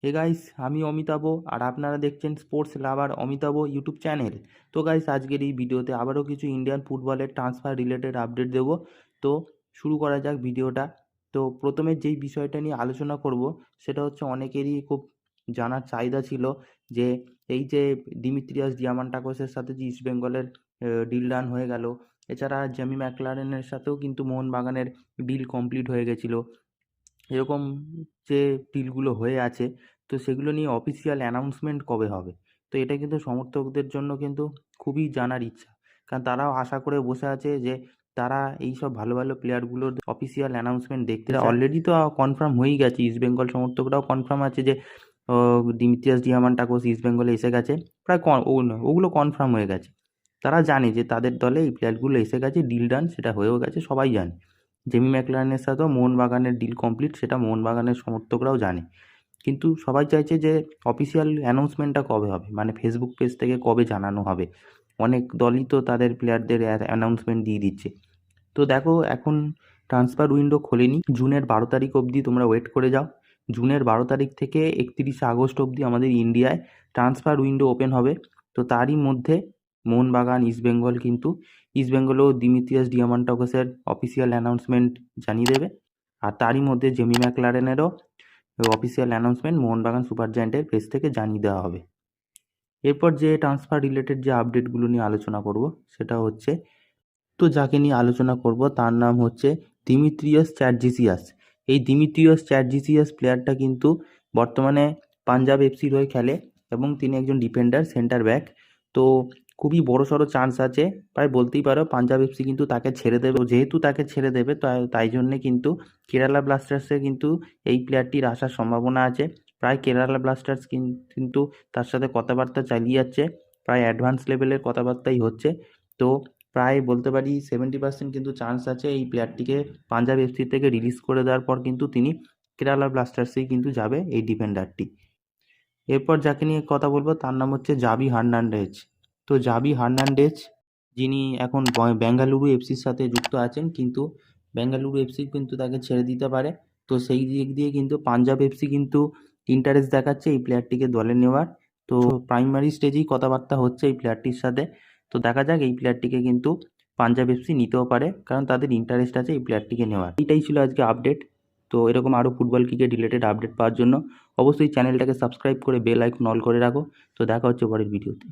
Hey guys, আমি অমিতাভ আর আপনারা দেখছেন স্পোর্টস লাভার অমিতাভ ইউটিউব চ্যানেল। তো গাইস, আজকের এই ভিডিওতে আবারও কিছু ইন্ডিয়ান ফুটবলের ট্রান্সফার রিলেটেড আপডেট দেবো। তো শুরু করা যাক ভিডিওটা। তো প্রথমে যেই বিষয়টা নিয়ে আলোচনা করব সেটা হচ্ছে অনেকেরই খুব জানার চাহিদা ছিল যে এই যে দিমিত্রিয়াস ডিয়ামান্টাকোসের সাথে যে ইস্টবেঙ্গলের ডিল ডান হয়ে গেল, এছাড়া জেমি ম্যাকলারেনের সাথেও কিন্তু মোহনবাগানের ডিল কমপ্লিট হয়ে গেছিলো। এরকম যে ডিলগুলো হয়ে আছে, তো সেগুলো নিয়ে অফিসিয়াল অ্যানাউন্সমেন্ট কবে হবে? তো এটা কিন্তু সমর্থকদের জন্য কিন্তু খুবই জানার ইচ্ছা, কারণ তারাও আশা করে বসে আছে যে তারা এই সব ভালো ভালো প্লেয়ারগুলোর অফিসিয়াল অ্যানাউন্সমেন্ট দেখতে চায়। অলরেডি তো কনফার্ম হয়েই গেছে, ইস্টবেঙ্গল সমর্থকরাও কনফার্ম আছে যে দিমিত্রিয়াস ডিয়ামান্টাকোস ইস্টবেঙ্গলে এসে গেছে। প্রায় ওগুলো কনফার্ম হয়ে গেছে। তারা জানে যে তাদের দলে এই প্লেয়ারগুলো এসে গেছে, ডিল ডান, সেটা হয়েও গেছে, সবাই জানে। জেমি ম্যাকলারেনের সাথেও মোহনবাগানের ডিল কমপ্লিট, সেটা মোহনবাগানের সমর্থকরাও জানে। কিন্তু সবাই চাইছে যে অফিসিয়াল অ্যানাউন্সমেন্টটা কবে হবে, মানে ফেসবুক পেজ থেকে কবে জানানো হবে। অনেক দলই তো তাদের প্লেয়ারদের অ্যানাউন্সমেন্ট দিয়ে দিচ্ছে। তো দেখো, এখন ট্রান্সফার উইন্ডো খোলেনি, জুনের 12 তারিখ অবধি তোমরা ওয়েট করে যাও। জুনের 12 তারিখ থেকে 31শে আগস্ট অবধি আমাদের ইন্ডিয়ায় ট্রান্সফার উইন্ডো ওপেন হবে। তো তারই মধ্যে মোহনবাগান, ইস্টবেঙ্গল, কিন্তু ইস্টবেঙ্গলও দিমিত্রিয়াস ডিয়ামান্টাকোসের অফিসিয়াল অ্যানাউন্সমেন্ট জানিয়ে দেবে। আর তারই মধ্যে জেমি ম্যাকলারেনেরও অফিসিয়াল অ্যানাউন্সমেন্ট মোহনবাগান সুপার জায়ান্টের পেজ থেকে জানিয়ে দেওয়া হবে। এরপর যে ট্রান্সফার রিলেটেড যে আপডেটগুলো নিয়ে আলোচনা করব সেটা হচ্ছে, তো যাকে নিয়ে আলোচনা করব তার নাম হচ্ছে দিমিত্রিয়াস চ্যাটজিসিয়াস। এই দিমিত্রিয়াস চ্যাটজিসিয়াস প্লেয়ারটা কিন্তু বর্তমানে পাঞ্জাব এফসির হয়ে খেলে এবং তিনি একজন ডিফেন্ডার, সেন্টার ব্যাক। তো খুবই বড়সড় চান্স আছে, প্রায় বলতেই পারো পাঞ্জাব এফসি কিন্তু তাকে ছেড়ে দেবে। যেহেতু তাকে ছেড়ে দেবে, তাই জন্যে কিন্তু কেরালা ব্লাস্টার্সে কিন্তু এই প্লেয়ারটির আসার সম্ভাবনা আছে। প্রায় কেরালা ব্লাস্টার্স কিন্তু তার সাথে কথাবার্তা চালিয়ে যাচ্ছে, প্রায় অ্যাডভান্স লেভেলের কথাবার্তাই হচ্ছে। তো প্রায় বলতে পারি 70% কিন্তু চান্স আছে এই প্লেয়ারটিকে পাঞ্জাব এফসি থেকে রিলিজ করে দেওয়ার পর কিন্তু তিনি কেরালা ব্লাস্টার্সেই কিন্তু যাবে এই ডিফেন্ডারটি। এরপর যাকে নিয়ে কথা বলবো তার নাম হচ্ছে জাভি হার্নান্ডেজ। তো জাভি হার্নান্ডেজ, যিনি এখন বেঙ্গালুরু এফসির সাথে যুক্ত আছেন, কিন্তু বেঙ্গালুরু এফসি কিন্তু তাকে ছেড়ে দিতে পারে। তো সেই দিক দিয়ে কিন্তু পাঞ্জাব এফসি কিন্তু ইন্টারেস্ট দেখাচ্ছে এই প্লেয়ারটিকে দলে নেওয়ার। তো প্রাইমারি স্টেজেই কথাবার্তা হচ্ছে এই প্লেয়ারটির সাথে। তো দেখা যাক, এই প্লেয়ারটিকে কিন্তু পাঞ্জাব এফসি নিতেও পারে, কারণ তাদের ইন্টারেস্ট আছে এই প্লেয়ারটিকে নেওয়ার। এইটাই ছিল আজকে আপডেট। তো এরকম আরও ফুটবল ক্রিকেট রিলেটেড আপডেট পাওয়ার জন্য অবশ্যই চ্যানেলটাকে সাবস্ক্রাইব করে বেল আইকন অল করে রাখো। তো দেখা হচ্ছে পরের ভিডিওতে।